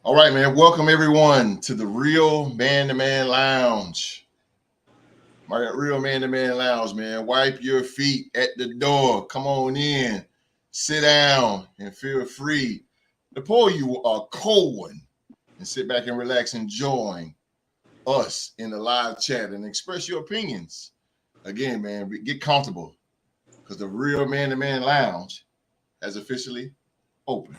All right, man. Welcome everyone to the Real Man to Man Lounge. My Real Man to Man Lounge, man. Wipe your feet at the door. Come on in, sit down, and feel free to pour you a cold one and sit back and relax, enjoying us in the live chat and express your opinions. Again, man, get comfortable because the Real Man to Man Lounge has officially opened.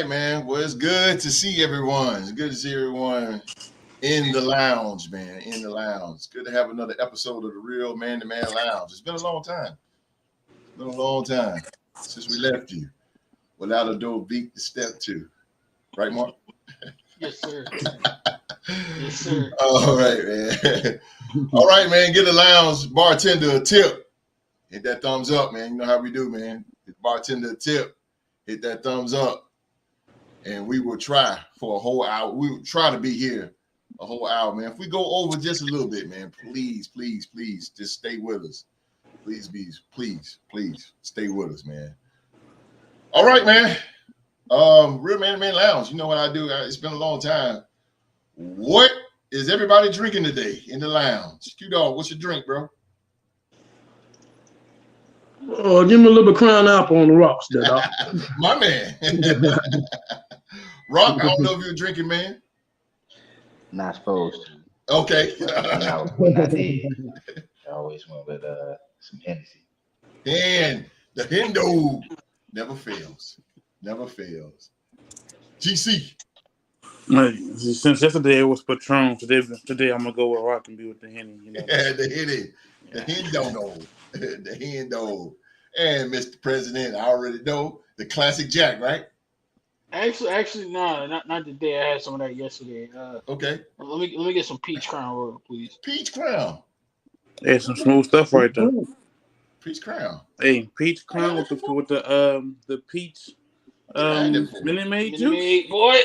Man, well, it's good to see everyone. It's good to see everyone in the lounge, man. In the lounge. It's good to have another episode of the Real Man to Man Lounge. It's been a long time. It's been a long time since we left you without a door beat to step to. Right, Mark? Yes, sir. Yes, sir. All right, man. All right, man. Get the lounge bartender a tip. Hit that thumbs up, man. You know how we do, man. Get the bartender a tip. Hit that thumbs up. And we will try for a whole hour. We will try to be here a whole hour, man. If we go over just a little bit, man, please, just stay with us. Please stay with us, man. All right, man. Real Man to Man Lounge. You know what I do? It's been a long time. What is everybody drinking today in the lounge? Q-Dog, what's your drink, bro? Give me a little bit of Crown Apple on the rocks, there, dog. My man. Rock, I don't know if you're drinking, man. Not supposed to. Okay. When I did, I always went with some Hennessy. And the Hendo never fails. Never fails. GC. Hey, since yesterday it was Patron, today I'm gonna go with Rock and be with the Henny. You know? Yeah, the Henny. The Hendo. The Hendo. And Mr. President, I already know the classic Jack, right? Actually, no, not today. I had some of that yesterday. Okay. Let me get some peach crown royal, please. Peach Crown. Hey, some smooth stuff right there. Peach Crown. Hey, peach crown with the peach Minute Maid juice. Minute Maid, boy.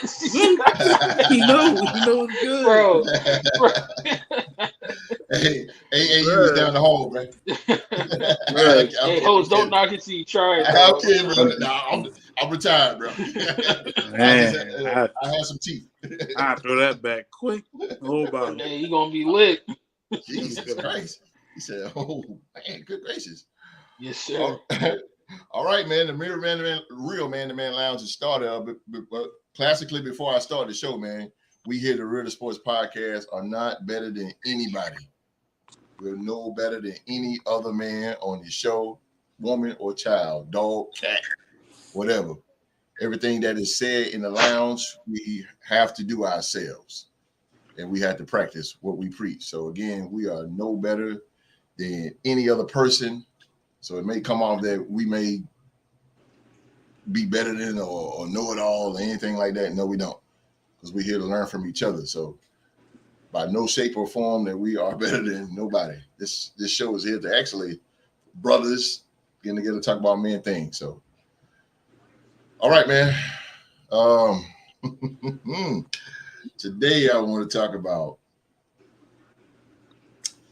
you know it's good, bro. Hey, you was down the hall, man. Hey, hoes, don't knock it till you try it. I'm kidding, bro. Nah, I'm retired, bro. Man, I have some teeth. I throw that back quick. Whole bottle. Man, you gonna be lit. Jesus Christ. He said, oh, man, good gracious. Yes, sir. All right, man. The Real Man to Man Lounge has started. But classically, before I start the show, man, we here, the Real Sports Podcast, are not better than anybody. We're no better than any other man on the show, woman or child, dog, cat, whatever. Everything that is said in the lounge, we have to do ourselves. And we have to practice what we preach. So, again, we are no better than any other person. So it may come off that we may be better than or know it all or anything like that. No, we don't. Because we're here to learn from each other. So by no shape or form that we are better than nobody. This show is here to actually brothers getting together to talk about men things. So, all right, man. Today I want to talk about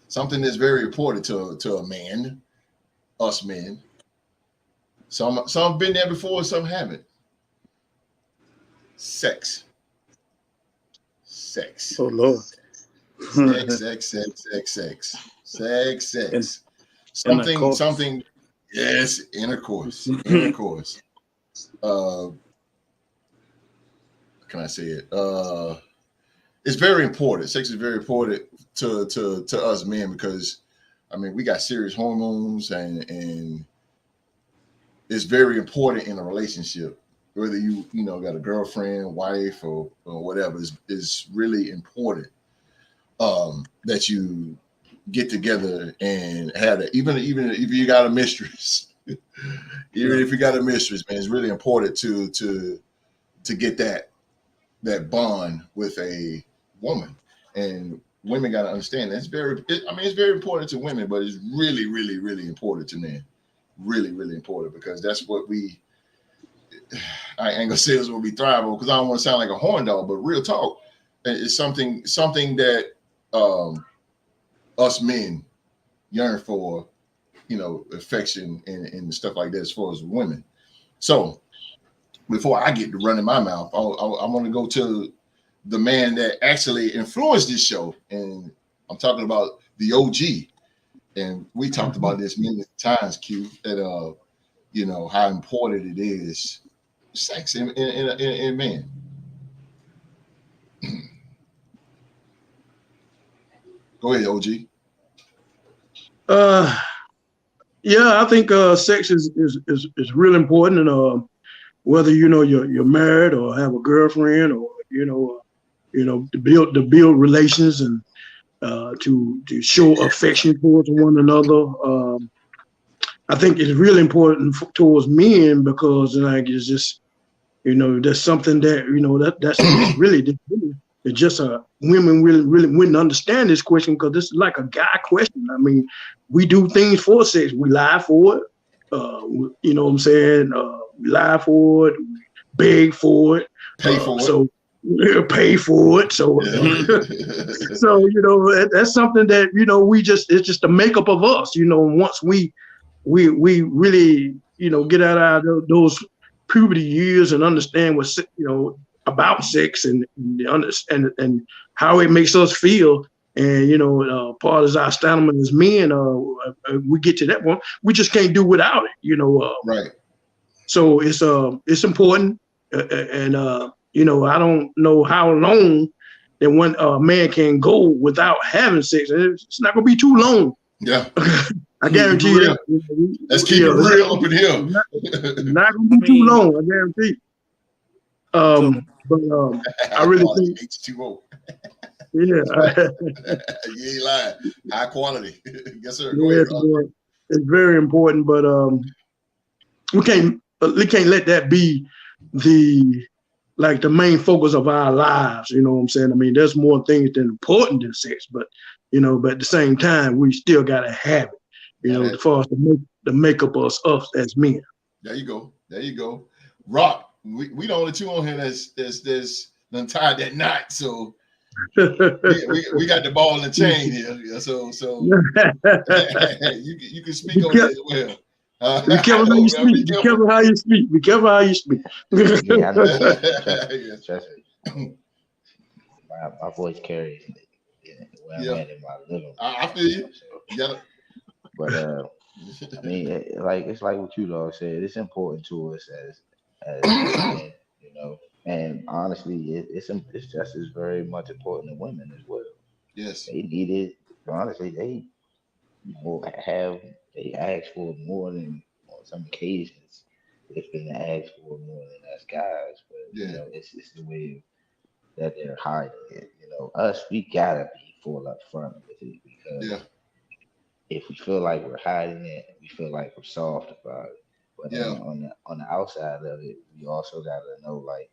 something that's very important to a man. Us men. Some have been there before, some haven't. Sex. Oh Lord. Sex. Something. Yes, intercourse. Can I say it? It's very important. Sex is very important to us men because, I mean, we got serious hormones and it's very important in a relationship. Whether you got a girlfriend, wife, or whatever, is really important that you get together and have it. Even if you got a mistress, even if you got a mistress, man, it's really important to get that bond with a woman. And women got to understand that's it's very important to women, but it's really, really, really important to men. Really, really important because that's what I ain't gonna say it's what we thrive on because I don't want to sound like a horn dog, but real talk, it's something that us men yearn for, affection and stuff like that as far as women. So before I get to running my mouth, I want to go to the man that actually influenced this show, and I'm talking about the OG. And we talked about this many times, Q, that how important it is, sex in men. Go ahead, OG. Yeah, I think sex is real important, and whether you're married or have a girlfriend, or to build relations and to show affection towards one another. I think it's really important towards men because like it's just that's something that that's it's really it's just women really wouldn't understand this question because this is like a guy question. I mean, we do things for sex. We lie for it. You know what I'm saying? We lie for it. We beg for it. Pay for so pay for it. So so that's something that it's just the makeup of us. Once we really get out of those puberty years and understand what about sex and how it makes us feel. And part of our stamina as men, we get to that point, we just can't do without it. Right. So it's important, and I don't know how long that one man can go without having sex. It's not gonna be too long. Yeah. I guarantee you that. Let's keep it real up in here. Not gonna be too long, I guarantee. But I really think H2O. Yeah. You ain't lying. High quality. Yes, sir. Go Yeah, ahead. it's very important, but we can't let that be the main focus of our lives. You know what I'm saying? I mean, there's more things than important than sex, but but at the same time, we still gotta have it. As far as the makeup of us as men. There you go. Rock. We the only two on here that's done tied that knot. So we got the ball and chain here. So you can speak on that as well. Be careful how you speak. Be careful how you speak. Be careful how you speak. Yeah, I know. Trust me. My voice carries where I'm at in my living room. I feel you. So. But I mean, it's like what you dog said. It's important to us as men, and honestly, it's just as very much important to women as well. Yes, they need it. Honestly, they they ask for more than on some occasions. They've been asked for more than us guys, but it's the way that they're hiding it. Us, we gotta be full up front with it because if we feel like we're hiding it, we feel like we're soft about it. But on the outside of it, we also gotta know like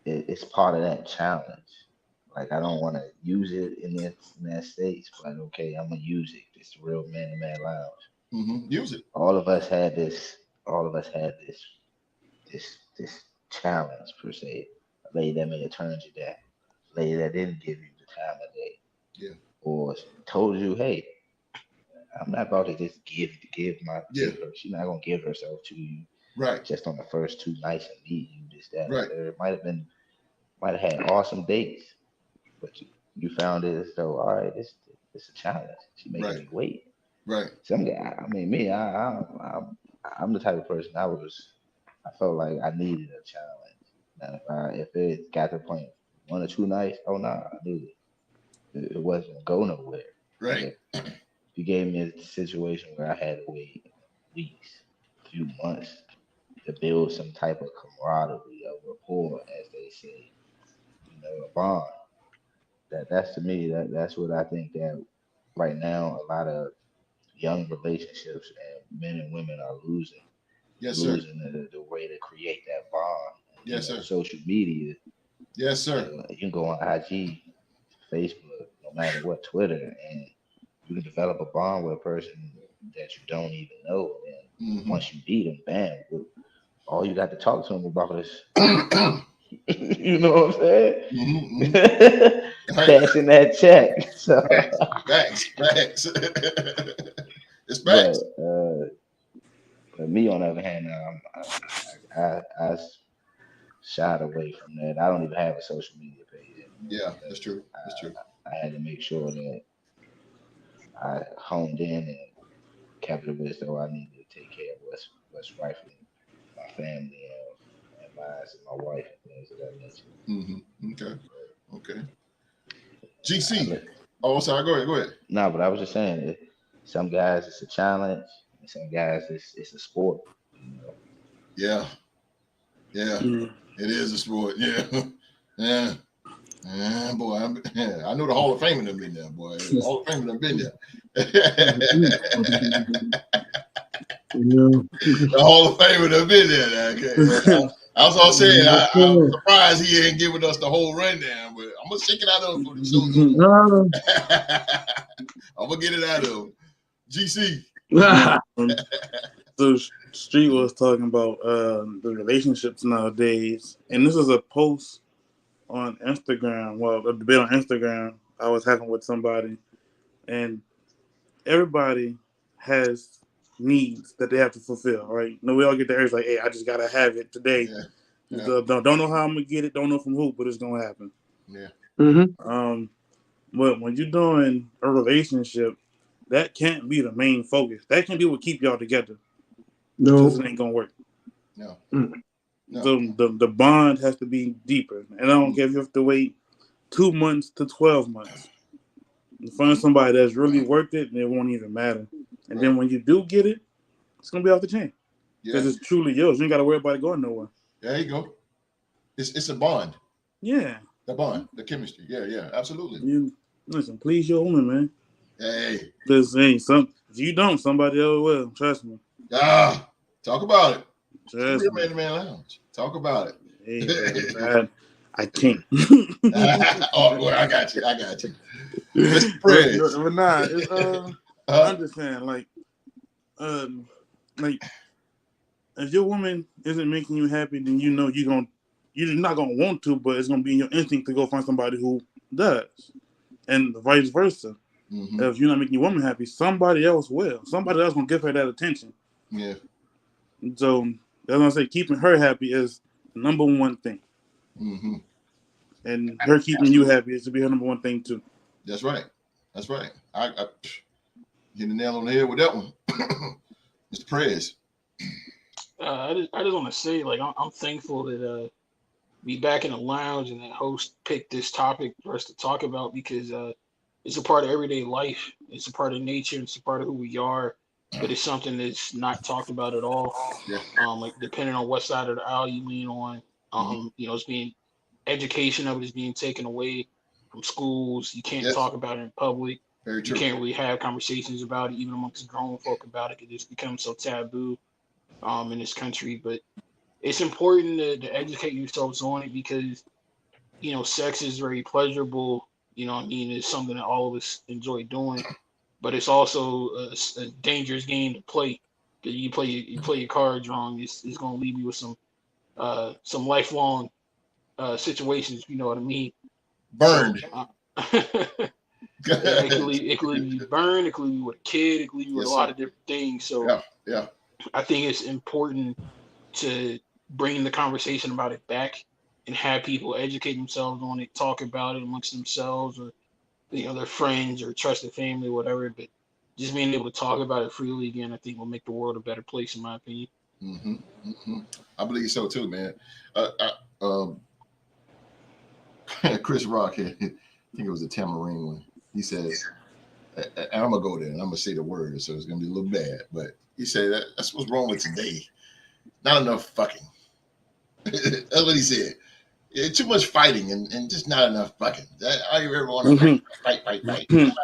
it's part of that challenge. Like I don't want to use it in that states, but okay, I'm gonna use it. It's the real man to man lounge. Mm-hmm. Use it. All of us had this. All of us had this challenge per se. A lady that may have turned you down. A lady that didn't give you the time of day. Yeah. Or told you, hey, I'm not about to just give her. She's not gonna give herself to you. Right. Just on the first two nights of meeting you, this, that, right. It might have had awesome dates, but you found it as though, all right, this a challenge. She making me wait. Right. Some guy, I mean, me, I'm the type of person I felt like I needed a challenge. Now, if it got to the point 1 or 2 nights, oh no, I knew it wasn't go nowhere. Right. If you gave me a situation where I had to wait weeks, a few months to build some type of camaraderie, a rapport, as they say, a bond. that's to me that's what I think that right now a lot of young relationships and men and women are losing. Yes, sir. Losing the way to create that bond. Yes, sir. Social media. Yes, sir. You can go on IG, Facebook, no matter what, Twitter, and you can develop a bond with a person that you don't even know. And once you meet them, bam, all you got to talk to them about is, you know what I'm saying? Cashing that check. So. Facts. It's But facts. me, on the other hand, I shied away from that. I don't even have a social media page anymore. Yeah, that's true. That's true. I had to make sure that I honed in and kept it as though I needed to take care of what's right for my family and my wife and things of that nature. Okay. GC. Oh, sorry. Go ahead. No, but I was just saying, some guys it's a challenge, and some guys it's a sport. You know. Yeah. It is a sport. Yeah. Boy, I know the Hall of Fame done been there, boy. The Hall of Fame done been there. The Hall of Fame done been there. Okay. I was all saying, I'm surprised he ain't giving us the whole rundown, but I'm gonna shake it out of him for the show. I'm gonna get it out of him. GC. So Street was talking about the relationships nowadays, and this is a post on Instagram. Well, a debate on Instagram I was having with somebody, and everybody has needs that they have to fulfill, right? No, we all get the urge like, hey, I just gotta have it today. Don't know how I'm gonna get it, don't know from who, but it's gonna happen. But when you're doing a relationship, that can't be the main focus. That can't be what keep y'all together. No, it ain't gonna work. No. So the bond has to be deeper, and I don't care if you have to wait 2 months to 12 months. You find somebody that's really worth it, and it won't even matter. And then when you do get it, it's gonna be off the chain because it's truly yours. You ain't got to worry about it going nowhere. There you go. It's a bond. Yeah. The bond, the chemistry. Yeah, absolutely. You listen, please your woman, man. Hey. Because if you don't, somebody else will. Trust me. Talk about it. Trust me. Man Lounge. Talk about it. Hey, I can't. Well, I got you. Mr. Prez. But nah, I'm just saying, like, if your woman isn't making you happy, then you know you're not gonna want to, but it's gonna be in your instinct to go find somebody who does, and vice versa. If you're not making your woman happy, somebody else will. Somebody else gonna give her that attention. Yeah. So that's what I say. Keeping her happy is the number one thing, and her keeping you happy is to be her number one thing too. That's right. I hit the nail on the head with that one, Mr. Prez. I just want to say, like, I'm thankful that be back in the lounge and that host picked this topic for us to talk about because it's a part of everyday life. It's a part of nature. It's a part of who we are. But it's something that's not talked about at all. Yeah. Like depending on what side of the aisle you lean on, it's being education of it is being taken away from schools. You can't talk about it in public. Very true. You can't really have conversations about it, even amongst grown folk about it. It just becomes so taboo in this country. But it's important to educate yourselves on it because, sex is very pleasurable. It's something that all of us enjoy doing. But it's also a dangerous game to play. Because you play your cards wrong, it's going to leave you with some lifelong situations. You know what I mean? Burned. It could leave you burned. It could leave you with a kid. It could leave you with a lot of different things. So yeah, I think it's important to bring the conversation about it back and have people educate themselves on it, talk about it amongst themselves or their friends or trusted family, or whatever. But just being able to talk about it freely again, I think will make the world a better place, in my opinion. I believe so too, man. Chris Rock here, I think it was a Tamarine one. He says, and I'm gonna go there and I'm gonna say the word, so it's gonna be a little bad, but he said that's what's wrong with today. Not enough fucking. That's what he said. too much fighting and just not enough fucking. I ever want to fight. I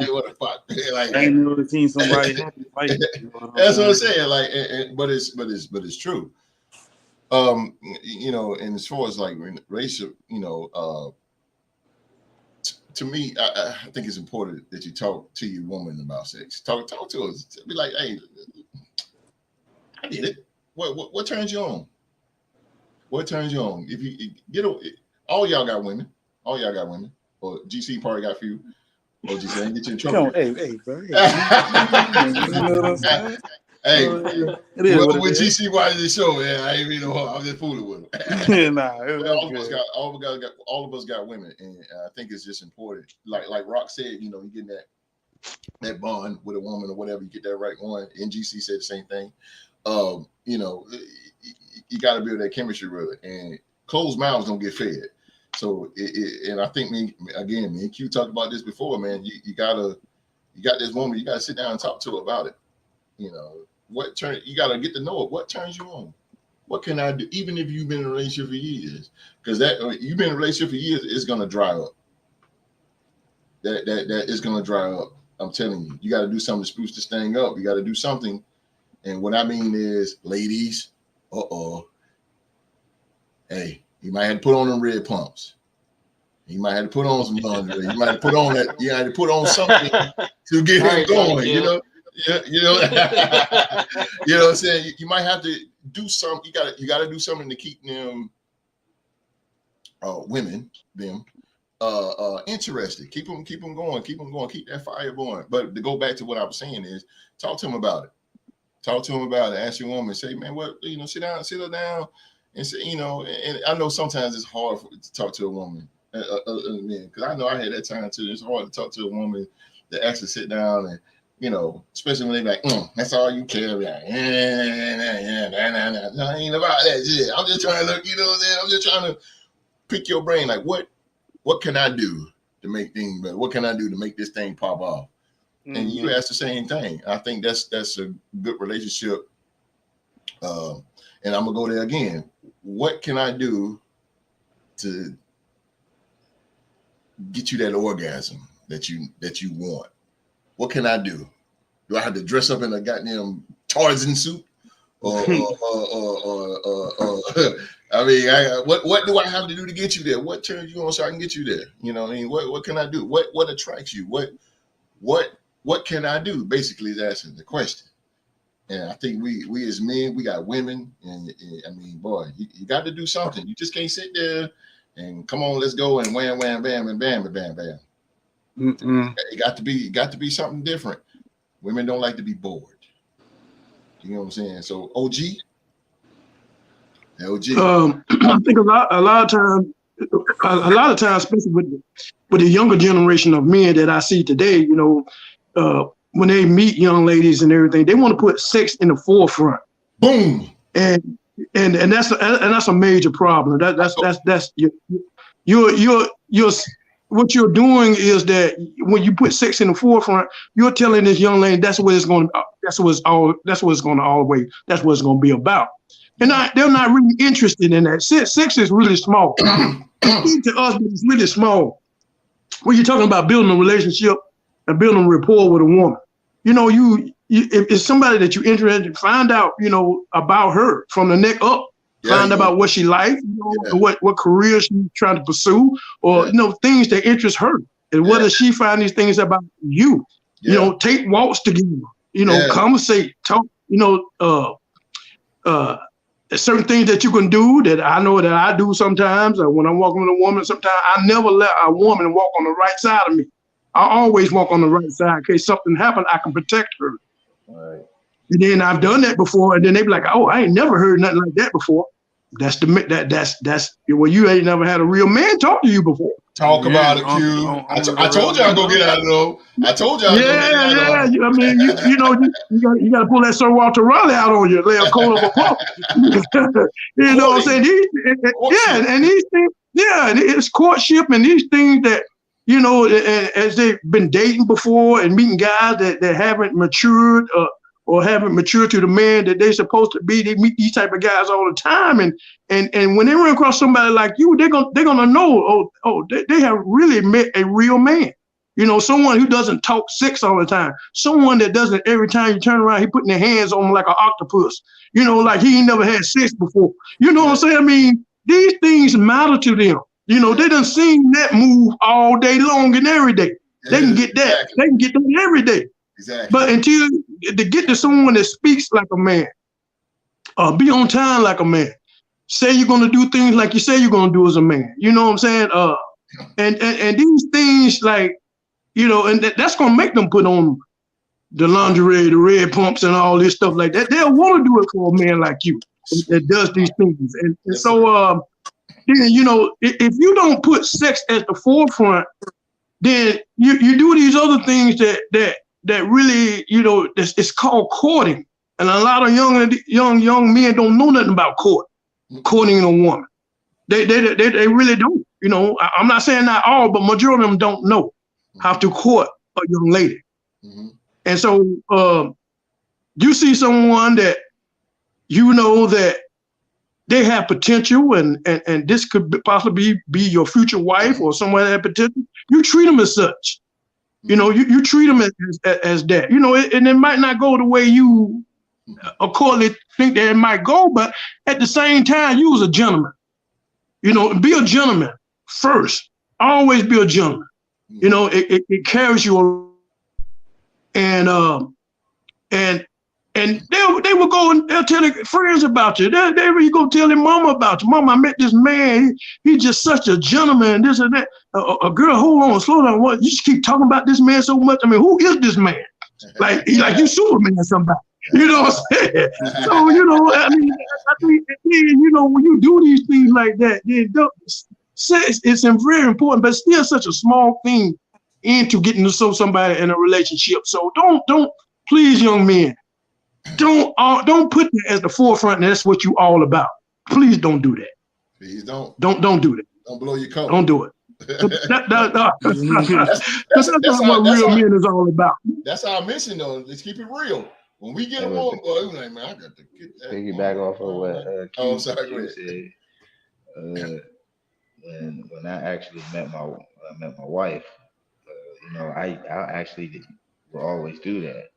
want to fuck. Like, I ain't never seen somebody happy fight. You know that's what I'm saying. Like, but it's true. You know, and as far as like racial, you know, to me, I think it's important that you talk to your woman about sex. Talk to her. Be like, hey, I did it. What turns you on? What turns you on? If you get all y'all got women. Or GC probably got a few. Or GC ain't get you in trouble. Hey, bro. Hey, well, with GC watching the show, man, I ain't even know. I'm just fooling with him. All of us got women, and I think it's just important. Like Rock said, you know, you get that bond with a woman or whatever, you get that right one. And GC said the same thing. You know, you got to build that chemistry with it, and closed mouths don't get fed. So, and I think me and Q talked about this before, man. You got this woman, you got to sit down and talk to her about it. You know, you got to get to know it. What turns you on? What can I do? Even if you've been in a relationship for years, because you've been in a relationship for years, it's gonna dry up. That is gonna dry up. I'm telling you, you got to do something to spruce this thing up. You got to do something. And what I mean is, ladies, hey, you might have to put on them red pumps. You might have to put on some laundry. You might have to put on that. You had to put on something to get him going. You know. Yeah, you know, you know what I'm saying. You might have to do something. You got to do something to keep them, women, interested. Keep them going. Keep that fire going. But to go back to what I was saying is, talk to them about it. Ask your woman. Say, man, what, you know, sit her down, and say, you know. And I know sometimes it's hard to talk to a woman, because I know I had that time too. It's hard to talk to a woman to actually sit down and. You know, especially when they like, that's all you care about. I ain't about that shit. I'm just trying to look, you know what I'm saying? I'm just trying to pick your brain. Like, what can I do to make things better? What can I do to make this thing pop off? Mm-hmm. And you ask the same thing. I think that's a good relationship. And I'm gonna go there again. What can I do to get you that orgasm that you want? What can I do? Do I have to dress up in a goddamn Tarzan suit? Or I mean, what do I have to do to get you there? What turns you on so I can get you there? You know what I mean? What can I do? What attracts you? What can I do? Basically, is asking the question. And I think we as men, we got women, and I mean, boy, you got to do something. You just can't sit there and come on, let's go and wham, wham, bam, and bam, and bam, bam. It got to be something different. Women don't like to be bored. You know what I'm saying? So OG. I think a lot of times, especially with the younger generation of men that I see today, you know, when they meet young ladies and everything, they want to put sex in the forefront. Boom. And that's a major problem. That's you're what you're doing is that when you put sex in the forefront, you're telling this young lady that's what it's going to be about. And they're not really interested in that. Sex is really small. To us, it's really small. When you're talking about building a relationship and building a rapport with a woman, you know, if it's somebody that you're interested in, find out, you know, about her from the neck up. Find about what she likes, you know, what career she's trying to pursue, or you know, things that interest her. And whether she find these things about you, you know, take walks together, you know, conversate, talk, you know, certain things that you can do that I know that I do sometimes. When I'm walking with a woman, sometimes I never let a woman walk on the right side of me. I always walk on the right side in case something happens, I can protect her. Right. And then I've done that before, and then they be like, "Oh, I ain't never heard nothing like that before." That's well, you ain't never had a real man talk to you before. Talk about it, Q. I told you I'd go get out of though. I told you I'd go get out of. I mean, you know, you got to pull that Sir Walter Raleigh out on you, lay a coat of a pump. You know what I'm saying? And these things, it's courtship and these things that, you know, as they've been dating before and meeting guys that haven't matured or haven't matured to the man that they're supposed to be. They meet these type of guys all the time, and when they run across somebody like you, they're gonna know, they have really met a real man. Someone who doesn't talk sex all the time. Someone that doesn't, every time you turn around, he putting their hands on him like an octopus. Like he ain't never had sex before. You know what I'm saying? I mean, these things matter to them. They done seen that move all day long and every day. They can get that. Exactly. They can get that every day. Exactly. But until to get to someone that speaks like a man, be on time like a man, say you're gonna do things like you say you're gonna do as a man. You know what I'm saying? And these things like, and that's gonna make them put on the lingerie, the red pumps, and all this stuff like that. They'll want to do it for a man like you that does these things. And so, if you don't put sex at the forefront, then you do these other things that really, it's called courting. And a lot of young men don't know nothing about courting a woman. They really don't. I'm not saying not all, but majority of them don't know how to court a young lady. Mm-hmm. And so you see someone that that they have potential and this could possibly be your future wife or someone that has potential. You treat them as such. You treat them as that. And it might not go the way you accordingly think that it might go, but at the same time, you was a gentleman. Be a gentleman first. Always be a gentleman. It carries you. And they will go and they'll tell their friends about you. They will go tell their mama about you. Mama, I met this man. He's just such a gentleman. This and that. A girl, hold on, slow down. What? You just keep talking about this man so much. I mean, who is this man? Like you Superman or somebody. You know what I'm saying? So I think when you do these things like that, it's very important, but still such a small thing into getting to know somebody in a relationship. So don't please, young men, don't put that as the forefront. And that's what you all about. Please don't do that. Please don't. Don't do that. Don't blow your coat. Don't do it. That's what real men is all about. That's our mission, though. Let's keep it real. When we get a woman, boy, we're like, man, I got to get that. Piggyback off of what I'm sorry, go ahead. Said. When I actually met my wife, I actually will always do that.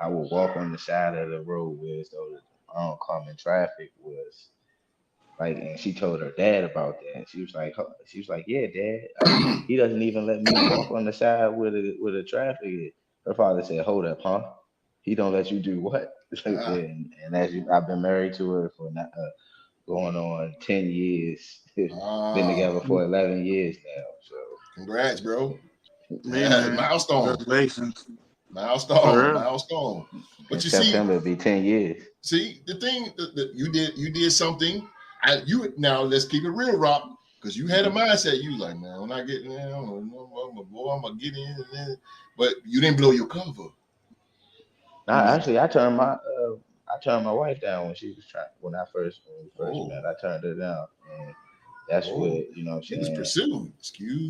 I would walk on the side of the road where so the oncoming traffic was like, and she told her dad about that. And she was like, yeah, Dad, he doesn't even let me walk on the side where the traffic is. Her father said, hold up, huh? He don't let you do what? And I've been married to her for going on 10 years. Been together for 11 years now. So congrats, bro. Man, milestone. Congratulations. Milestone. But you September be 10 years. See, the thing that you did something. Now let's keep it real, Rob, because you had a mindset. You like, man, when I get in there, I'm gonna get in. But you didn't blow your cover. Actually, I turned my wife down when we first met. I turned her down, and that's what I'm saying. It was pursued.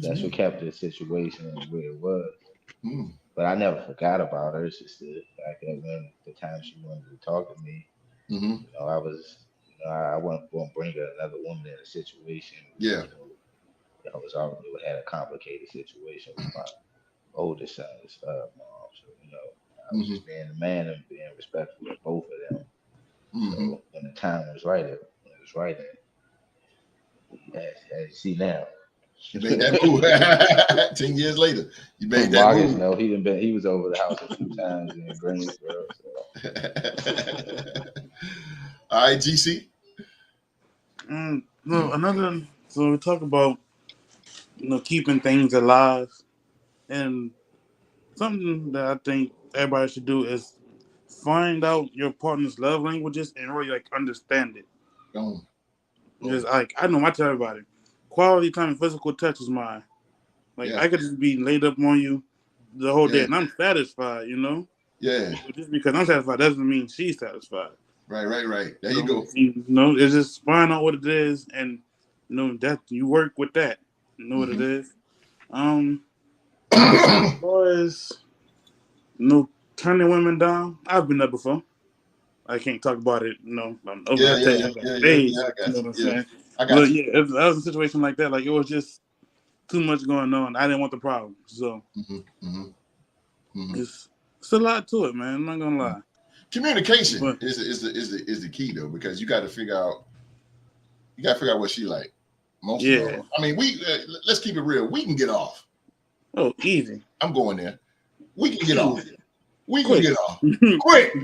That's what kept the situation where it was. But I never forgot about her. It's just the fact that when the time she wanted to talk to me, I was, I wasn't going to bring another woman in a situation. Yeah. I was already had a complicated situation with my oldest son's mom. So I was just being a man and being respectful of both of them. So when the time was right, it was right. As you see now, you made that move. 10 years later, you made that move. No, he was over the house a few times in Greensboro. So. All right, GC. So we talk about keeping things alive, and something that I think everybody should do is find out your partner's love languages and really understand it. Because I know I tell everybody, quality time and physical touch is mine. I could just be laid up on you the whole day and I'm satisfied, Yeah. But just because I'm satisfied doesn't mean she's satisfied. Right. There you go. It's just find out what it is and that you work with that. What it is. As far as turning women down. I've been there before. I can't talk about it, you know. I got you. You know what I'm saying? I got you. Yeah, if I was in a situation like that, like it was just too much going on. I didn't want the problem, so it's a lot to it, man. I'm not gonna lie. Communication is the key though, because you got to figure out what she like. Most of all, I mean, let's keep it real. We can get off. Oh, easy. I'm going there. We can get off. We can get off. Quick.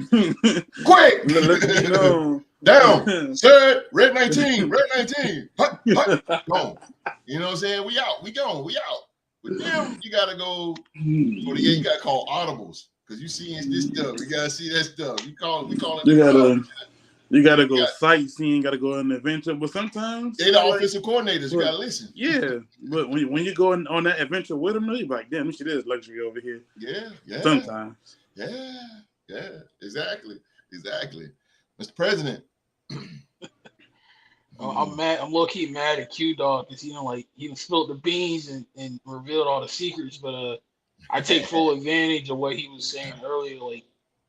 Down. Third. Red 19. Hut. Gone. You know what I'm saying? We out. We gone. We out. With them, you gotta go. You gotta call audibles because you seeing this stuff. You gotta see that stuff. We call it. You gotta go sightseeing. Gotta go on an adventure. But sometimes they're the offensive coordinators. You gotta listen. Yeah, but when you go on that adventure with them, you're like, damn, this shit is luxury over here. Yeah. Sometimes. Yeah. Exactly. Mr. President. I'm mad. I'm low key mad at Q Dog because he spilled the beans and revealed all the secrets. But I take full advantage of what he was saying earlier. Like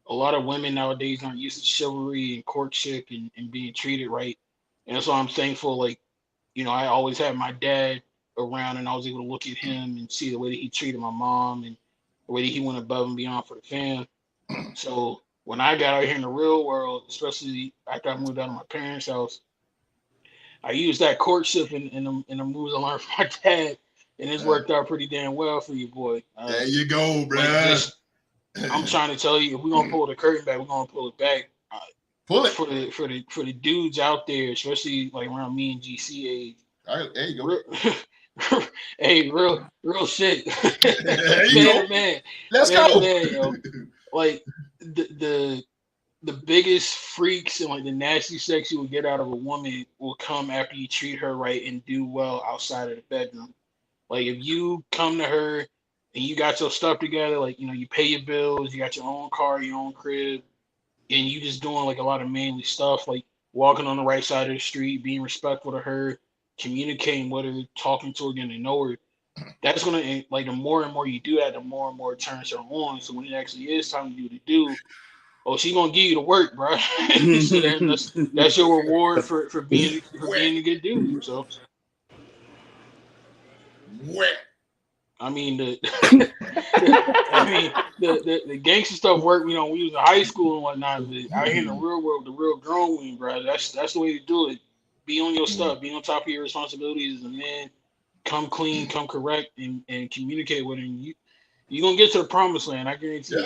a lot of women nowadays aren't used to chivalry and courtship and being treated right. And that's why I'm thankful. Like, I always had my dad around, and I was able to look at him and see the way that he treated my mom and the way that he went above and beyond for the fam. So when I got out here in the real world, especially after I moved out of my parents' house, I used that courtship in the moves I learned from my dad, and it's worked out pretty damn well for you, boy. There you go, bro. I'm trying to tell you, if we're gonna pull the curtain back, we're gonna pull it back. Pull it for the dudes out there, especially like around me and GC age. All right, there you go. Hey, real shit. There you go. Man. Let's go. Man, yo. Like the biggest freaks and like the nasty sex you will get out of a woman will come after you treat her right and do well outside of the bedroom. Like if you come to her and you got your stuff together, like you pay your bills, you got your own car, your own crib, and you just doing like a lot of manly stuff, like walking on the right side of the street, being respectful to her, communicating with her, talking to her, getting to know her. That's gonna, like, the more and more you do that, the more and more it turns her on. So when it actually is time to do, she's gonna give you the work, bro. So that's your reward for being a good dude. So I mean the gangster stuff worked, we was in high school and whatnot, but out here in the real world, the real grown one, bro, that's the way to do it. Be on your stuff, be on top of your responsibilities as a man, come clean, come correct, and communicate with him. You're gonna get to the promised land, I guarantee you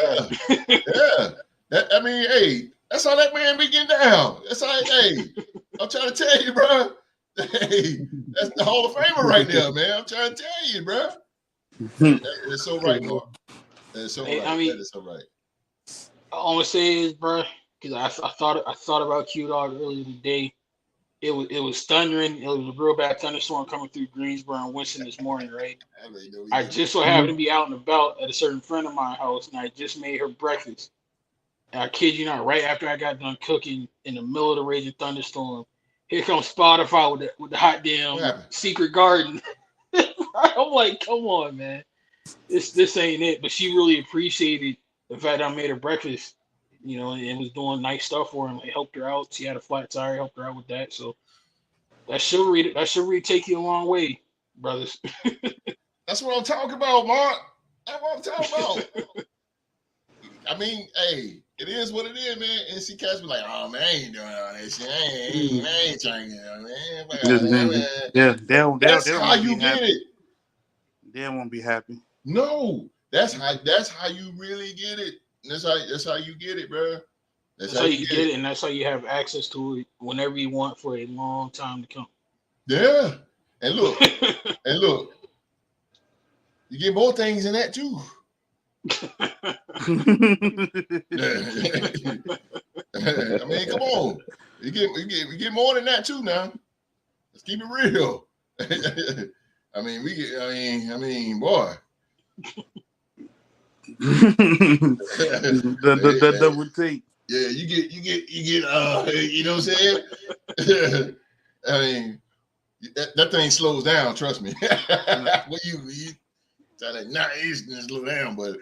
that. I mean, hey, that's how that man be getting down. That's how, hey, I'm trying to tell you, bro. Hey, that's the Hall of Famer right there, man. I'm trying to tell you, bro. It's so right, Mark. It's so right. I mean, that is so right. All I'm gonna say is, bro, because I thought about Q Dog earlier today. It was thundering. It was a real bad thunderstorm coming through Greensboro and Winston this morning, right? I just so happened to be out and about at a certain friend of my house, and I just made her breakfast. And I kid you not, right after I got done cooking, in the middle of the raging thunderstorm, here comes Spotify with the hot damn Secret Garden. I'm like, come on, man. This ain't it. But she really appreciated the fact that I made her breakfast, and was doing nice stuff for her and helped her out. She had a flat tire, helped her out with that. So that chivalry take you a long way, brothers. That's what I'm talking about, Mark. That's what I'm talking about. I mean, hey, it is what it is, man. And she catch me like, oh man, I ain't doing all that shit. I ain't trying to get it, man. Yeah, that's how you get it. They won't be happy. No, that's how you really get it. That's how you get it, bro. That's how you get it, and that's how you have access to it whenever you want for a long time to come. Yeah, and look, you get more things than that too. I mean, come on, you get more than that too. Now, let's keep it real. I mean, boy. the double take. Yeah, you get you know what I'm saying? I mean, that thing slows down, trust me. When Like nice and slow down, but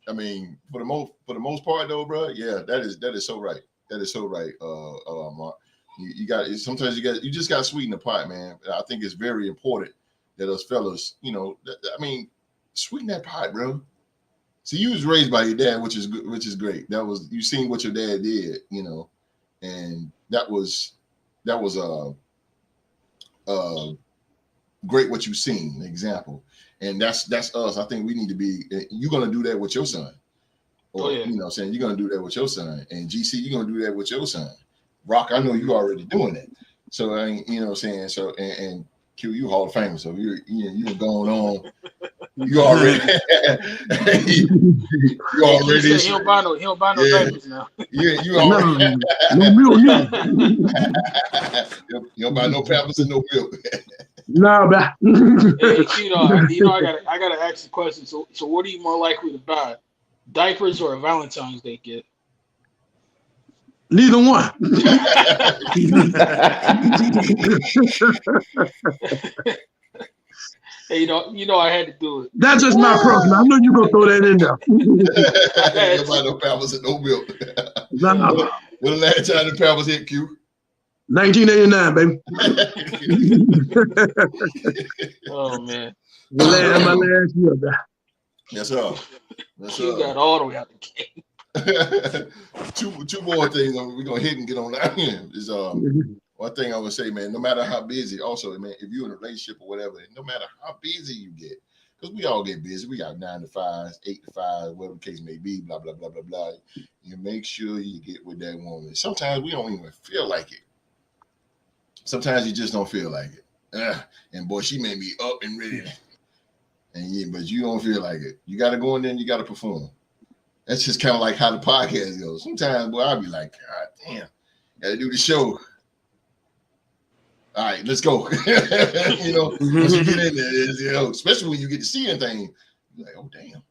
I mean, for the most part though, bro, yeah, that is so right. That is so right, Mark. You got sometimes you just got to sweeten the pot, man. I think it's very important that us fellas, I mean, sweeten that pot, bro. See, you was raised by your dad, which is great. That was you seen what your dad did, and that was great what you seen, example. And that's us. I think we need to be. You're gonna do that with your son, or saying you're gonna do that with your son, and GC, you're gonna do that with your son. Rock, I know you already doing it. So I saying so, and Q, you Hall of Famer, so you're going on. You already. you already. He don't buy no diapers now. You already. No milk, you don't buy no Pampers and no milk. Nah, but Hey, I gotta ask the question. So what are you more likely to buy, diapers or a Valentine's Day gift? neither one. Hey, I had to do it. That's just my personal. I know you're gonna throw that in there. You don't buy no Pampers and no milk. Nah. When the last time the Pampers hit Q? 1989, baby. Oh man. My last year, man. Yes, sir. Q got all the way out the game. two more things we're gonna hit and get on that is one thing I would say, man, no matter how busy, also, man, if you're in a relationship or whatever, no matter how busy you get, because we all get busy, we got 9 to 5, 8 to 5, whatever the case may be, blah, blah, blah, blah, blah. You make sure you get with that woman. Sometimes we don't even feel like it. Sometimes you just don't feel like it. And boy, she made me up and ready. But you don't feel like it. You got to go in there and you got to perform. That's just kind of like how the podcast goes. Sometimes, boy, I'll be like, God damn, got to do the show. All right, let's go. Once you get in there, especially when you get to see anything, you're like, oh, damn.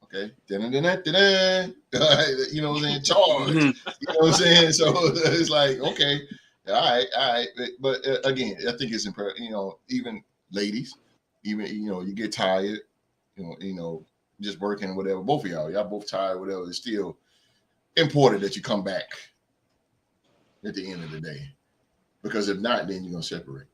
Okay. Da-da-da-da-da-da. All right, you know what I'm saying? Charge. You know what I'm saying? So it's like, okay. All right. But again, I think it's important, even ladies, you get tired, just working or whatever. Both of y'all both tired, whatever. It's still important that you come back at the end of the day. Because if not, then you're going to separate.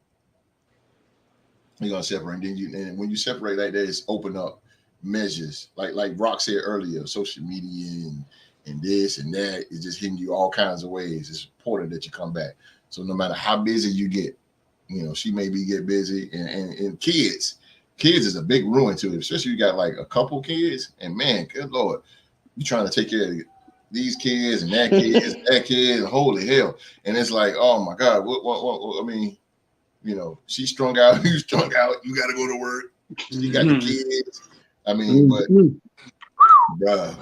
You're going to separate. And when you separate like that, it's open up measures. Like Rock said earlier, social media and this and that is just hitting you all kinds of ways. It's important that you come back. So no matter how busy you get, she maybe get busy and kids is a big ruin to it, especially you got like a couple kids and man, good Lord, you trying to take care of these kids and that kid and that kid, and holy hell. And it's like, oh my God, what I mean, she's strung out, you strung out, you got to go to work. You got the kids. I mean, but bruh,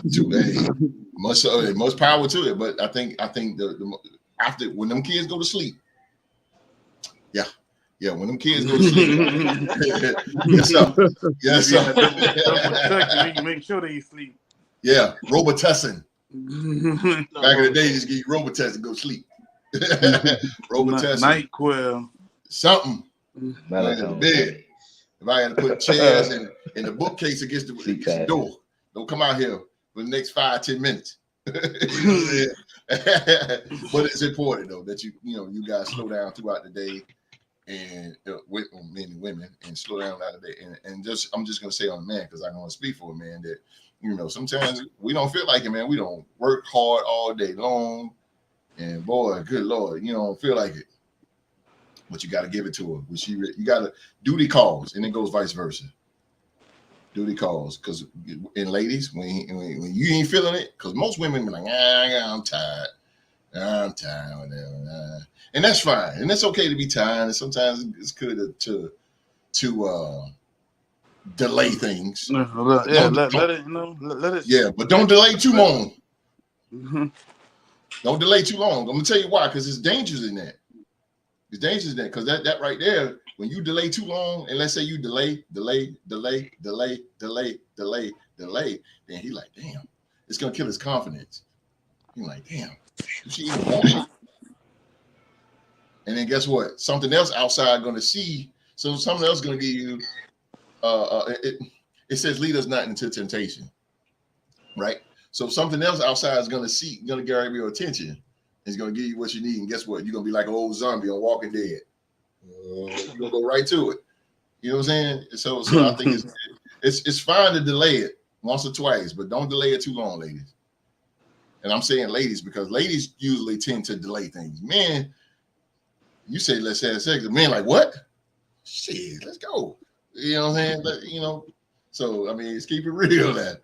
much power to it. But I think the after when them kids go to sleep, when them kids go to sleep, yes sir. You can make sure they sleep. Yeah, Robitussin. Back in the day, just give you Robitussin and go sleep. Robitussin, NyQuil, something. Bed. If I had to put chairs in the bookcase against the door, don't come out here for the next 5-10 minutes. But it's important though that you guys slow down throughout the day, and with men and women, and slow down throughout the day. And I'm just gonna say on the man, because I don't want to speak for a man, that sometimes we don't feel like it, man. We don't work hard all day long, and boy, good Lord, you don't feel like it. But you got to give it to her. You got to duty calls, and it goes vice versa. Duty calls, because in ladies, when you ain't feeling it, because most women be like, I'm tired, whatever, and that's fine, and it's okay to be tired. And sometimes it's good to delay things. Let it. Yeah, but don't delay too long. Don't delay too long. I'm gonna tell you why, because it's dangerous in that. It's dangerous in that, because that right there, when you delay too long, and let's say you delay, then he like, damn, it's gonna kill his confidence. He's like, damn, she even want me. And then guess what? Something else outside gonna see. So something else gonna give you, it says lead us not into temptation, right? So something else outside is going to grab your attention. It's going to give you what you need, and guess what? You're going to be like an old zombie on Walking Dead. You're going to go right to it. You know what I'm saying? So I think it's fine to delay it once or twice, but don't delay it too long, ladies. And I'm saying ladies because ladies usually tend to delay things. Men, you say let's have sex, the men like what? Shit, let's go. You know what I'm saying? So I mean, let's keep it real. That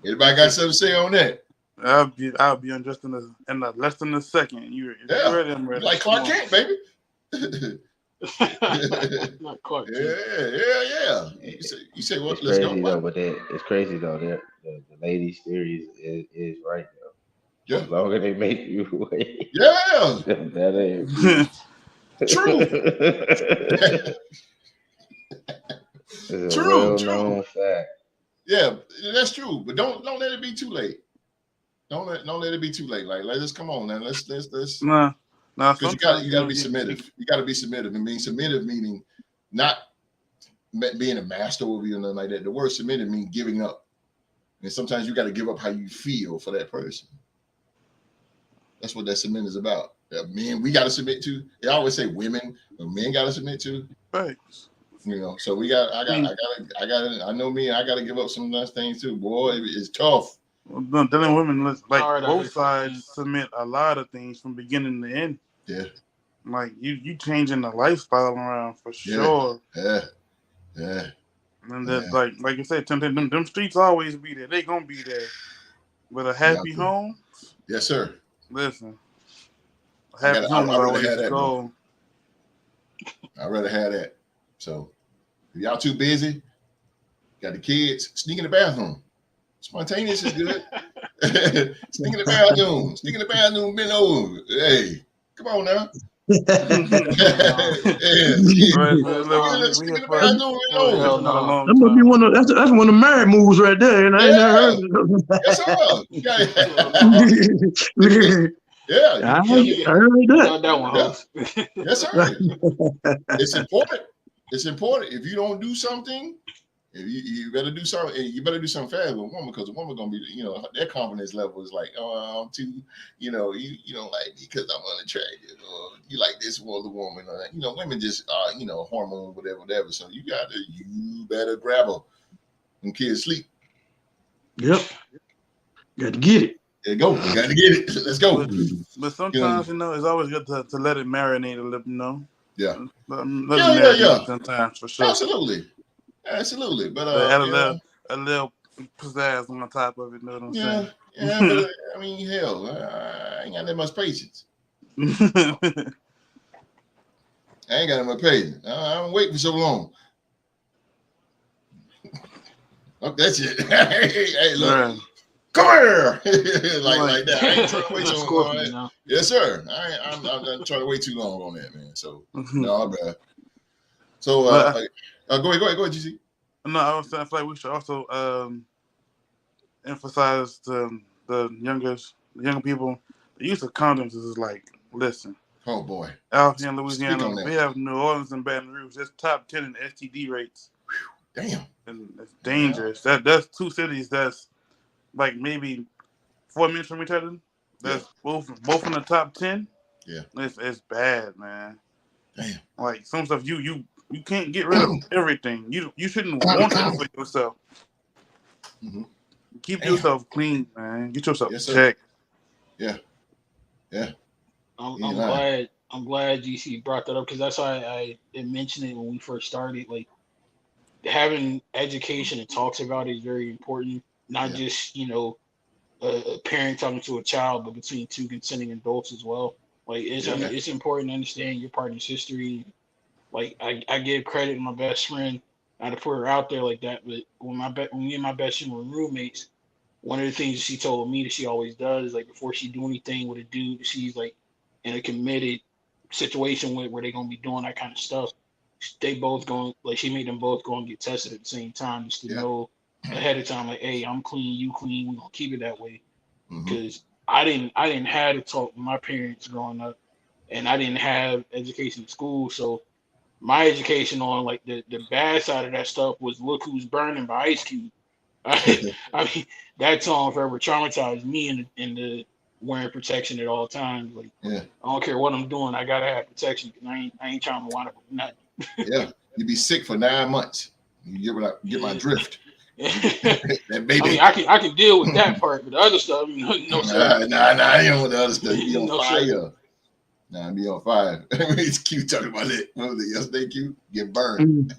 anybody got something to say on that? I'll be on just in less than a second. You ready? I'm ready. Like Clark Kent, baby. Not Clark Kent. Yeah. You say what? It's crazy though, but it's crazy though. The ladies' theory is right though. Yeah. The longer they make you wait, yeah, the better it be. True. It's a well-known fact. Yeah, that's true. But don't let it be too late. Don't let it be too late. Like let's come on, man. Let's. Nah. Because you got to be submissive. You got to be submissive, and being submissive meaning not being a master over you or nothing like that. The word submissive means giving up, and sometimes you got to give up how you feel for that person. That's what that submit is about. Men, we got to submit to. They always say women, but men got to submit to. Thanks. So I know me. I got to give up some of those things too. Boy, it's tough. Well, dealing women, like both sides submit a lot of things from beginning to end. Yeah. Like you changing the lifestyle around for sure. Yeah. And that like you said, them streets always be there. They gonna be there. With a happy home. Yes, sir. Listen. Happy home is always the goal. I'd rather have that. So if y'all too busy, got the kids, sneak in the bathroom. Spontaneous is good. Sneak in the bathroom, bend over. Hey, come on now. That must be one of that's one of the married moves right there, and I ain't never heard of it. Yeah, I heard that one. Yes, sir. It's important. It's important. If you don't do something, you better do something. You better do something fast with a woman because a woman gonna be, their confidence level is like, oh, I'm too, you don't like me because I'm unattractive, or you like this other woman, or women just hormone, whatever. So you better grab her when kids sleep. Yep. Got to get it. There you go. You got to get it. Let's go. But sometimes, it's always good to let it marinate a little, Yeah. Yeah. Sometimes, for sure. Absolutely. But add a little pizzazz on top of it, you know what I'm saying? Yeah, but I mean, hell, I ain't got that much patience. I ain't got that much patience. I'm waiting for so long. Oh, that's it. Hey, look. Right. Come here. like that. I ain't trying to wait so long. Yes, sir. I'm not trying to wait too long on that, man. So, no, bad. So, go ahead, GC. No, I was saying, I feel like we should also emphasize to the younger people, the use of condoms is like, listen. Oh, boy. Out here in Louisiana, we have New Orleans and Baton Rouge. That's top 10 in STD rates. Damn. And it's dangerous. Yeah. That's two cities that's like maybe 4 minutes from each other. That's both in the top 10. Yeah. It's bad, man. Damn. Like some stuff you can't get rid of everything. You shouldn't want that for yourself. Mm-hmm. Keep yourself clean, man. Get yourself checked. Yeah. I'm glad GC brought that up because that's why I mentioned it when we first started. Like having education and talks about it is very important. Not just a parent talking to a child, but between two consenting adults as well. Like it's important to understand your partner's history. Like I give credit to my best friend, not to put her out there like that, but when me and my best friend were roommates, one of the things she told me that she always does is like before she do anything with a dude, she's like in a committed situation where they're gonna be doing that kind of stuff. They both going she made them both go and get tested at the same time just to know ahead of time, like, hey, I'm clean, you clean, we're gonna keep it that way. Because I didn't have to talk with my parents growing up, and I didn't have education in school, so my education on like the bad side of that stuff was "Look Who's Burning" by Ice Cube. I mean, that song forever traumatized me in the wearing protection at all times. Like, Yeah. I don't care what I'm doing, I gotta have protection because I ain't trying to wind up with nothing. Yeah, you'd be sick for 9 months. You get my drift. I mean, I can deal with that part, but the other stuff, no sir. Nah, I ain't on the other stuff. You be on No, fire. sir. Nah, I be on fire. It's cute talking about it. What was it yesterday? Cute get burned.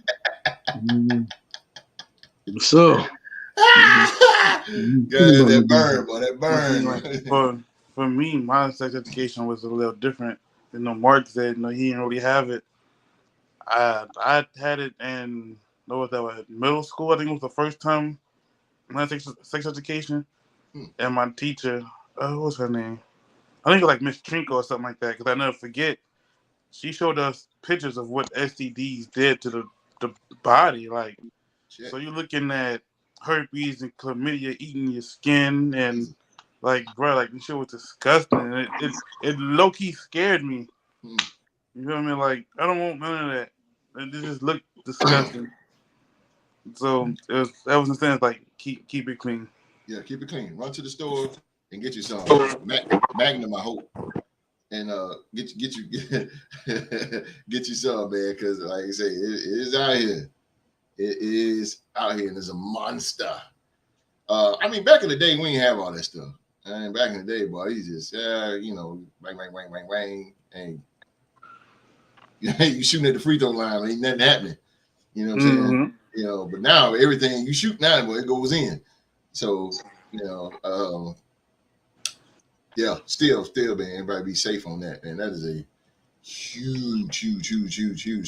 What's up? That burn, boy. That burn. Like, for me, my sex education was a little different. Mark said, he didn't really have it. I had it in middle school. I think it was the first time I had sex education. And my teacher, what was her name? I think it was like Miss Trinko or something like that. Because I never forget, she showed us pictures of what STDs did to the body. Like, Shit. So you're looking at herpes and chlamydia eating your skin, and like, bro, like this shit was disgusting. And it low key scared me. You know what I mean? Like, I don't want none of that. It just looked disgusting. So that was the sense, like, keep it clean. Yeah, keep it clean. Run to the store and get you some Magnum, I hope, and get you some, man. Because like I say, it is out here. It is out here, and it's a monster. I mean, back in the day, we didn't have all that stuff. And back in the day, boy, you just bang, and you shooting at the free throw line, ain't nothing happening. You know what I'm saying? But now everything you shoot now, boy, it goes in. So, still, man, everybody be safe on that, man. That is a huge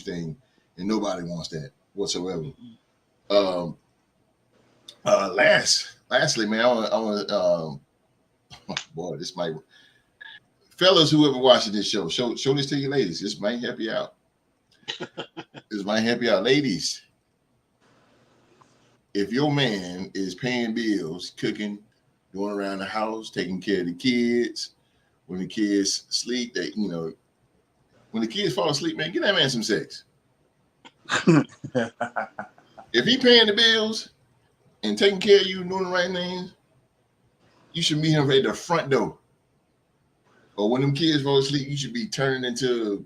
thing, and nobody wants that whatsoever. Lastly, man, I want boy, this might, fellas, whoever watching this show this to your ladies. This might help you out. Ladies. If your man is paying bills, cooking, going around the house, taking care of the kids, when the kids sleep, when the kids fall asleep, man, get that man some sex. If he paying the bills and taking care of you, doing the right things, you should meet him at the front door. Or when them kids fall asleep, you should be turning into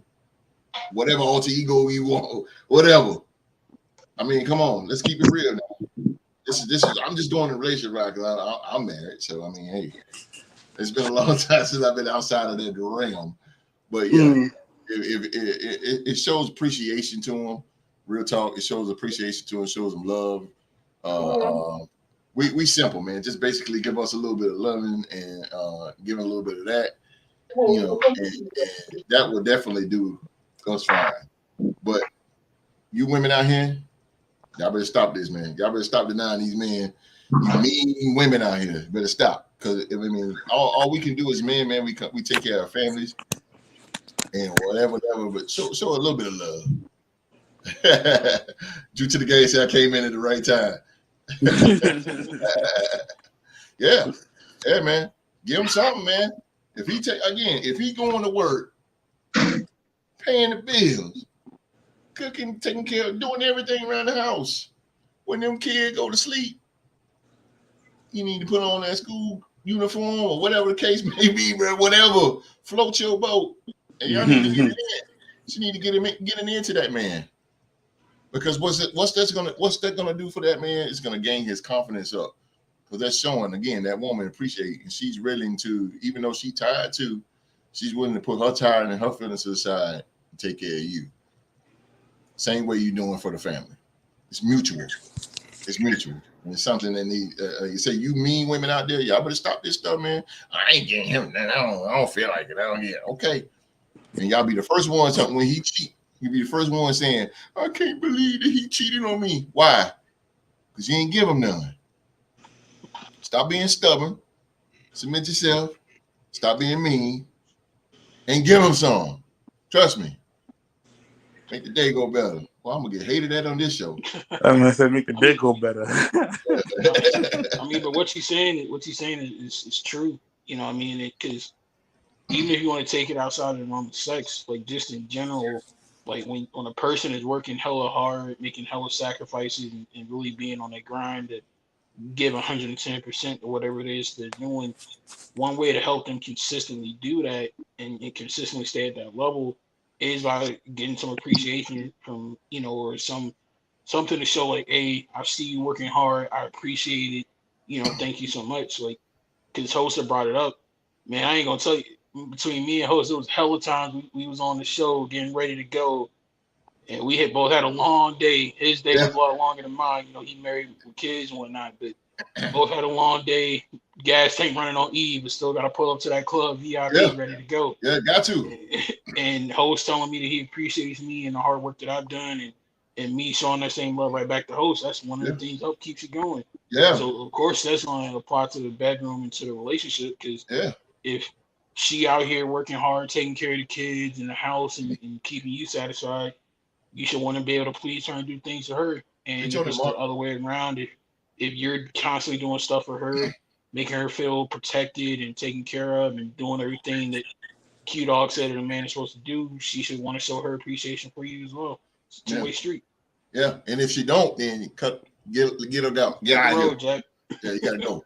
whatever alter ego you want, whatever. I mean, come on, let's keep it real now. This is. I'm just doing a relationship right because I'm married. So I mean, hey, it's been a long time since I've been outside of that realm. But yeah, it shows appreciation to him. Real talk, it shows appreciation to him. Shows him love. We simple, man. Just basically give us a little bit of loving and give him a little bit of that. And that will definitely do us fine. But you women out here, y'all better stop this, man. Y'all better stop denying these men. You mean women out here better stop, because I mean, all we can do as men, man, we take care of our families and whatever. But show a little bit of love. Due to the guy said I came in at the right time. yeah, man. Give him something, man. If he going to work, paying the bills, cooking, taking care of, doing everything around the house. When them kids go to sleep, you need to put on that school uniform or whatever the case may be, bro. Whatever, float your boat, and y'all need to get it in. You need to get it into that man, because what's that gonna do for that man? It's gonna gain his confidence up, because that's showing again that woman appreciate, and she's willing to, even though she's tired too, she's willing to put her tired and her feelings to the side and take care of you. Same way you're doing for the family. It's mutual. And it's something that need. You say, you mean women out there, y'all better stop this stuff, man. I ain't getting him. I don't feel like it. I don't get it. Okay. And y'all be the first one when he cheat. You be the first one saying, I can't believe that he cheated on me. Why? Because you ain't give him none. Stop being stubborn. Submit yourself. Stop being mean. And give him some. Trust me. Make the day go better. Well, I'm gonna get hated at on this show. I'm gonna say make the day go better. I mean, but what she's saying is true. You know what I mean? Because even if you want to take it outside of the realm of sex, like just in general, Like when a person is working hella hard, making hella sacrifices, and really being on that grind to give 110% or whatever it is they're doing, one way to help them consistently do that and consistently stay at that level is by getting some appreciation from, or something to show like, hey, I see you working hard. I appreciate it. Thank you so much. Like, because host had brought it up, man, I ain't gonna tell you, between me and host, it was hella times we was on the show getting ready to go, and we had both had a long day. His day was a lot longer than mine. He married with kids and whatnot, but both had a long day. Gas tank running on E, but still got to pull up to that club VIP ready to go. Yeah, got to. And host telling me that he appreciates me and the hard work that I've done, and me showing that same love right back to host. That's one of the things that keeps you going. Yeah. So of course that's going to apply to the bedroom and to the relationship, because if she out here working hard, taking care of the kids in the house and keeping you satisfied, you should want to be able to please her and do things to her. And if it's the other way around, if you're constantly doing stuff for her, making her feel protected and taken care of and doing everything that Q Dog said that a man is supposed to do, she should want to show her appreciation for you as well. It's a two-way street. Yeah, and if she don't, then you get her down. Get out of here. Jack. Yeah, you gotta go.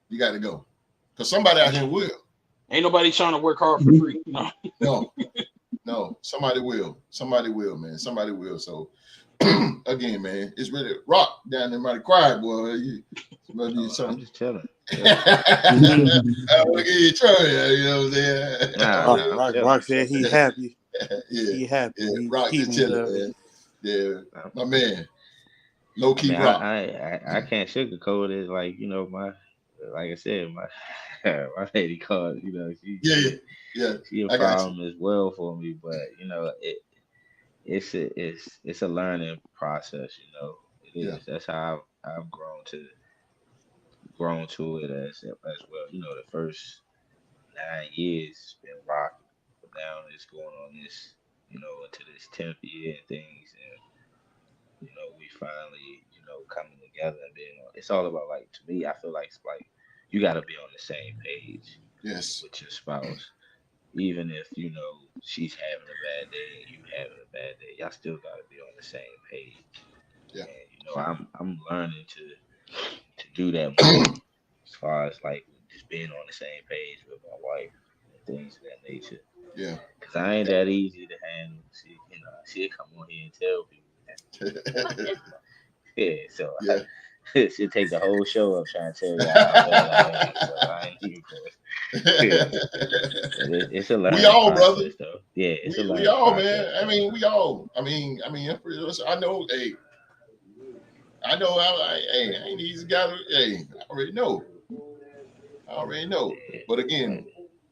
You gotta go. Because somebody out here will. Ain't nobody trying to work hard for free. No. Somebody will. Somebody will, man. Somebody will. So again, man, it's really rock down there. Mighty quiet, boy. I'm just chilling. Look at you trying, you know what I'm saying? Rock said he happy. He happy. Yeah, Rock just chilling, man. Yeah, my man. Low key Rock. I can't sugarcoat it. Like, like I said, my lady called, she a problem as well for me, but it's a learning process, It is. That's how I've grown to it as well. The first 9 years been rocky, but now it's going on this, into this 10th year and things, and we finally, coming together and being on. It's all about, like, to me, I feel like it's like you got to be on the same page. Yes. With your spouse, even if she's having a bad day and you having a bad day, y'all still got to be on the same page. Yeah. And I'm learning to do that more, as far as like just being on the same page with my wife and things of that nature. Yeah. Cause I ain't that easy to handle. She'll come on here and tell people. So she'll take the whole show up trying to tell y'all how bad I am. So I ain't here for it. It's a learning. We all, process, brother. Though. Yeah, it's a learning. We all, process, man. I mean, we all. I mean, I know. Hey, I know. I ain't easy guy. Hey, I already know. Yeah. But again,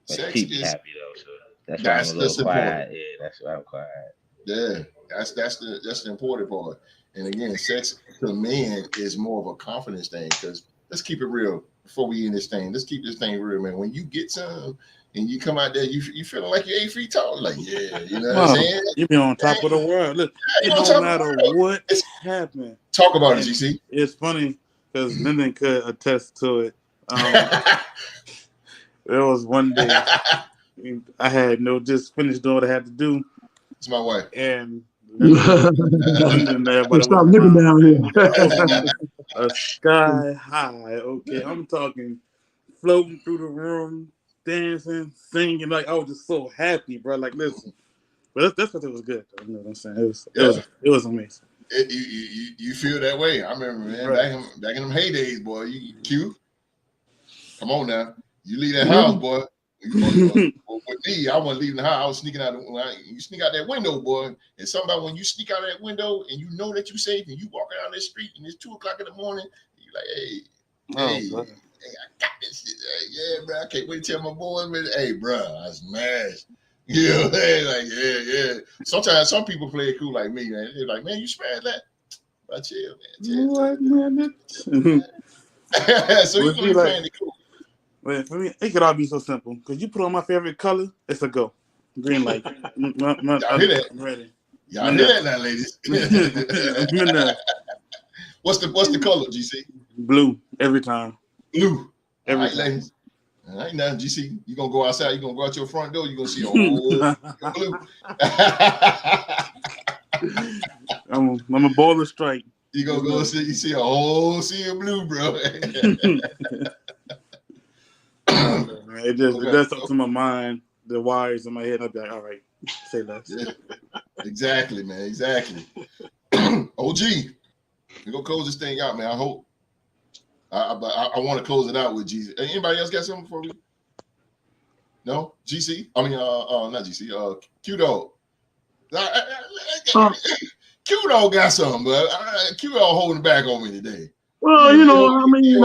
sex keep is happy though. So that's why I'm a little quiet. Yeah, that's why I'm quiet. Yeah, that's the important part. And again, sex to men is more of a confidence thing, because let's keep it real before we end this thing. Let's keep this thing real, man. When you get some and you come out there, you feeling like you're 8 feet tall. Like, yeah, you know what I'm saying? You be on top of the world. Look, it don't matter what happened. Talk about it, GC. It's funny because Lyndon could attest to it. There was one day I had just finished doing what I had to do. It's my wife. And Lyndon, stop living down here. A sky high. Okay, I'm talking floating through the room, dancing, singing. Like, I was just so happy, bro. Like, listen. But that's what it was good. You know what I'm saying? It was amazing. You feel that way. I remember, man, back in them heydays, boy. You cute. Come on now. You leave that house, boy. With me, I wasn't leaving the house. I was sneaking out. You sneak out that window, boy. And somebody, when you sneak out that window and you know that you're safe and you walk down the street and it's 2:00 in the morning, you're like, hey, I got this shit. Hey, yeah, bro. I can't wait to tell my boys, man. Hey, bro, I smashed. You know, like, yeah. Sometimes some people play it cool like me, man. They're like, man, you smashed that. But chill, man. So you can be playing it cool. Well, for me, it could all be so simple. Because you put on my favorite color, it's a go. Green light. Y'all hear that? I'm ready. Y'all hear that now, ladies? What's the color, GC? Blue every time. Blue. Every time. Ladies. Ain't nothing, GC. You gonna go outside, you gonna go out your front door, you gonna see a whole blue. I'm a bowler strike. You gonna go see a whole sea of blue, bro. It does something to my mind, the wires in my head. I'll be like, all right, say less. Yeah. Exactly, man. Exactly. OG, we're gonna close this thing out, man. I hope. I want to close it out with GC. Anybody else got something for me? No? GC? I mean, not GC. Q-Dog. Q-Dog got something, but Q-Dog holding back on me today. Well, you know, I mean,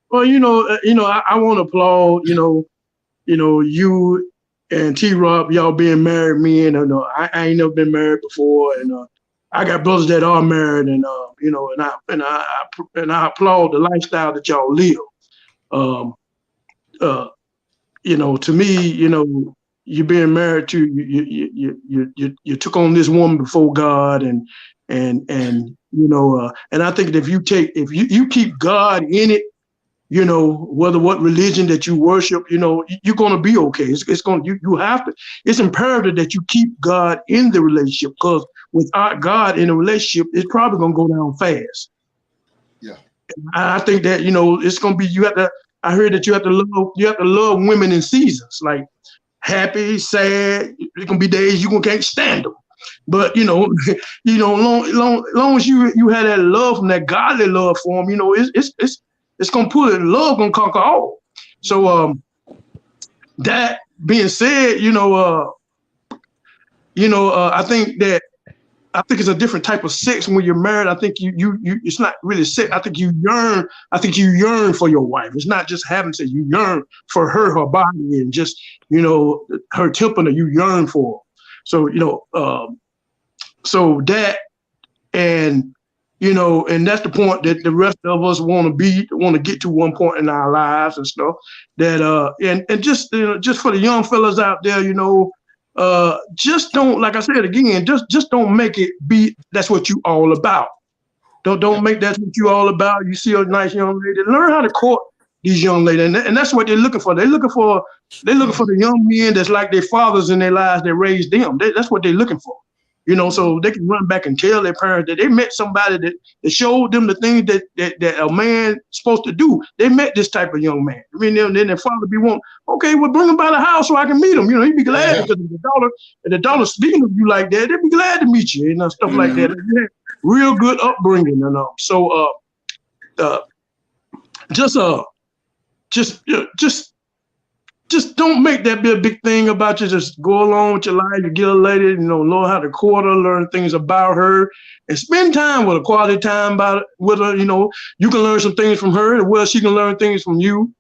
well, you know, I want to applaud, you know, you and T-Rob, y'all being married men. I ain't never been married before, and I got brothers that are married, and you know, and I applaud the lifestyle that y'all live. You know, to me, you know, you being married to you took on this woman before God, and you know, and I think that if you keep God in it, you know, whether what religion that you worship, you know, you're going to be okay. It's going you have to. It's imperative that you keep God in the relationship, because without God in a relationship, it's probably going to go down fast. Yeah, I think that, you know, it's going to be, you have to. I heard that you have to love women in seasons, like happy, sad. It can be days you can't stand them, but you know, long as you have that love from that godly love for them, you know, it's gonna put it. Love gonna conquer all. So that being said, I think it's a different type of sex when you're married. I think you it's not really sex. I think you yearn for your wife. It's not just having sex. You yearn for her body, and just, you know, her temperament. You yearn for her. So, you know, so that, and you know, and that's the point that the rest of us want to get to one point in our lives and stuff. That and just, you know, just for the young fellas out there, you know, just don't, like I said again, just don't make it be that's what you all about. Don't make that what you all about. You see a nice young lady, learn how to court these young ladies, and that's what they're looking for. They're looking for the young men that's like their fathers in their lives that raised them. That's what they're looking for. You know, so they can run back and tell their parents that they met somebody that showed them the things that a man supposed to do. They met this type of young man. I mean, then their father be wanting, okay, well, bring him by the house so I can meet him. You know, he'd be glad, because the daughter speaking of you like that, they'd be glad to meet you, you know, stuff like that. You had real good upbringing, you know. So just don't make that be a big thing about you. Just go along with your life. You get a lady, you know, learn how to court her, learn things about her, and spend time with her, quality time with her. You know, you can learn some things from her, as well as she can learn things from you,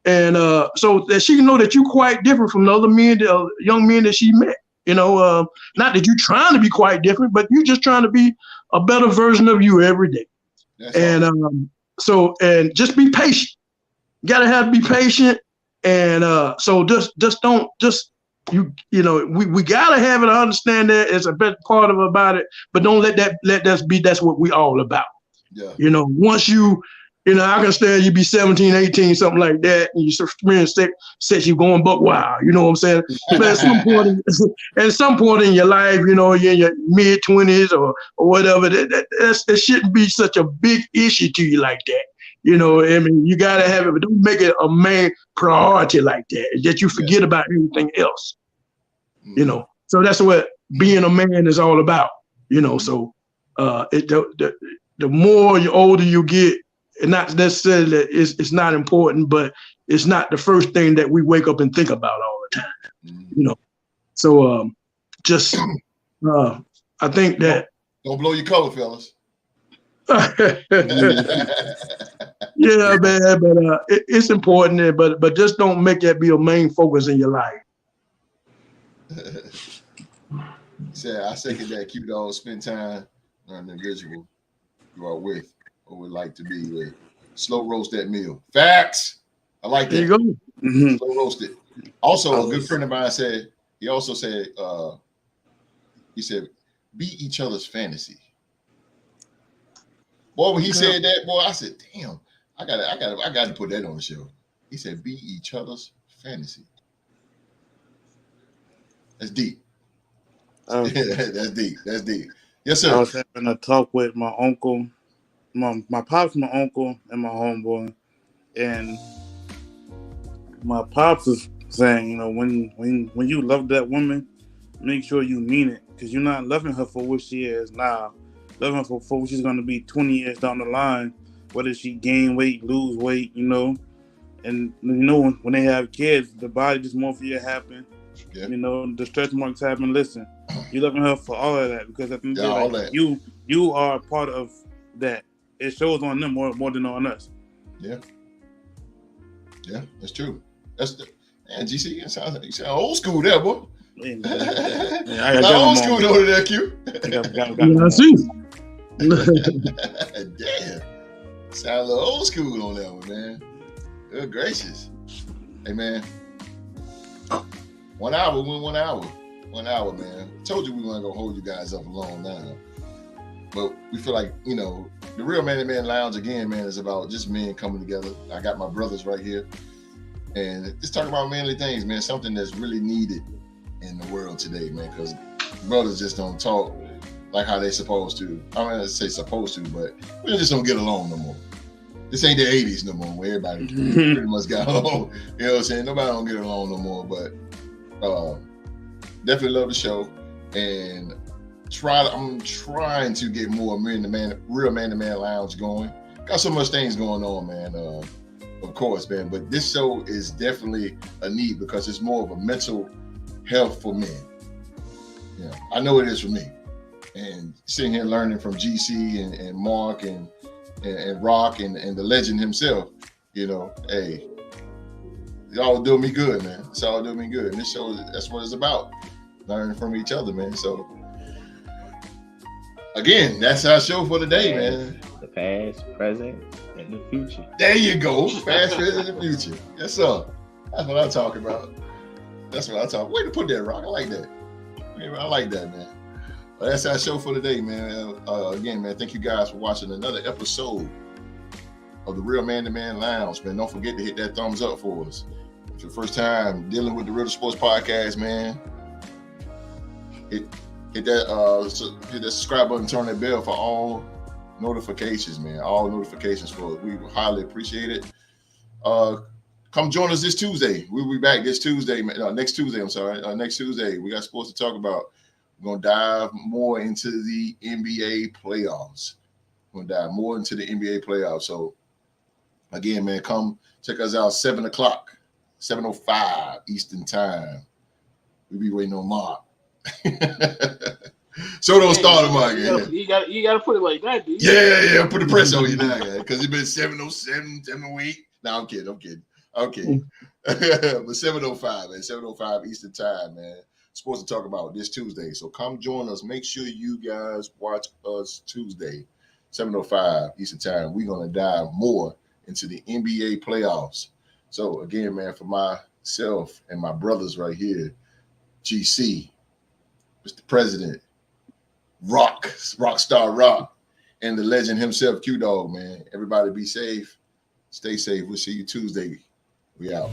and so that she can know that you're quite different from the other men, the young men that she met. You know, not that you're trying to be quite different, but you're just trying to be a better version of you every day. That's and so, and just be patient. You gotta have to be patient. And so just don't you know, we gotta have it. I understand that it's a big part of about it, but don't let that be that's what we all about. Yeah. You know, once you know, I can stand you be 17, 18, something like that, and you experience sex, you going buck wild. You know what I'm saying? But at some point in your life, you know, you're in your mid-20s or whatever, that shouldn't be such a big issue to you like that. You know, I mean, you gotta have it, but don't make it a main priority like that you forget about everything else. You know, so that's what being a man is all about. You know, so the more older you get, and not necessarily that it's not important, but it's not the first thing that we wake up and think about all the time. You know, so just I think that don't blow your color, fellas. Yeah, man, but it's important, but just don't make that be your main focus in your life. I second that. Q-Dog, spend time on the individual you are with or would like to be with. Slow roast that meal. Facts. I like that. There you go. Mm-hmm. Slow roast it. Also, a good friend of mine said, he said, be each other's fantasy. Boy, when he said that, boy, I said, damn, I got to put that on the show. He said, be each other's fantasy. That's deep. That's deep. That's deep. Yes, sir. I was having a talk with my uncle, my pops, my uncle, and my homeboy, and my pops is saying, you know, when you love that woman, make sure you mean it, because you're not loving her for what she is now. Loving her for what she's going to be 20 years down the line, whether she gain weight, lose weight, you know. And, you know, when they have kids, the body dysmorphia happen. Yeah. You know, the stretch marks happen. Listen, you're loving her for all of that, because at the end of the day, like, you are a part of that. It shows on them more than on us. Yeah. Yeah, that's true. That's the man, GC, you sound old school there, boy. Yeah, I got old school over there, Q. I see. Damn. Sound a little old school on that one, man. Good gracious. Hey, man. 1 hour, 1 hour. 1 hour, man. Told you we weren't going to hold you guys up long now. But we feel like, you know, the Real Man to Man Lounge, again, man, is about just men coming together. I got my brothers right here. And just talk about manly things, man. Something that's really needed in the world today, man, because brothers just don't talk like how they supposed to. I mean, I say supposed to, but we just don't get along no more. This ain't the 80s no more, where everybody pretty much got along. You know what I'm saying? Nobody don't get along no more, but definitely love the show. And I'm trying to get more Real Man to Man Lounge going. Got so much things going on, man. Of course, man. But this show is definitely a need, because it's more of a mental health for men. Yeah, I know it is for me. And sitting here learning from GC and Mark and Rock and the legend himself, you know, hey, y'all doing me good, man. It's all doing me good. And this show, that's what it's about. Learning from each other, man. So again, that's our show for today, man. The past, present, and the future. There you go. Past, present, and the future. Yes, sir. That's what I'm talking about. That's what I talk. Way to put that, Rock. I like that. I like that, man. But that's our show for today, man. Again, man, thank you guys for watching another episode of the Real Man to Man Lounge, man. Don't forget to hit that thumbs up for us. If it's your first time dealing with the Real Sports Podcast, man, hit that subscribe button, turn that bell for all notifications, man. All notifications for us. We highly appreciate it. Come join us this Tuesday. We'll be back this Tuesday, next Tuesday. I'm sorry, next Tuesday. We got sports to talk about. We're gonna dive more into the NBA playoffs. So again, man, come check us out 7 o'clock, 7:05 Eastern time. We be waiting on Mark. So don't start him again. You gotta put it like that, dude. Yeah. Put the press on you now, because it's been 7:07, 7:08. No, I'm kidding. Okay. But 7:05, man. 7:05 Eastern time, man. Supposed to talk about this Tuesday. So come join us. Make sure you guys watch us Tuesday, 7:05 Eastern time. We're gonna dive more into the NBA playoffs. So again, man, for myself and my brothers right here, GC, Mr. President, Rockstar Rock, and the legend himself, Q-Dog, man. Everybody be safe. Stay safe. We'll see you Tuesday. We out.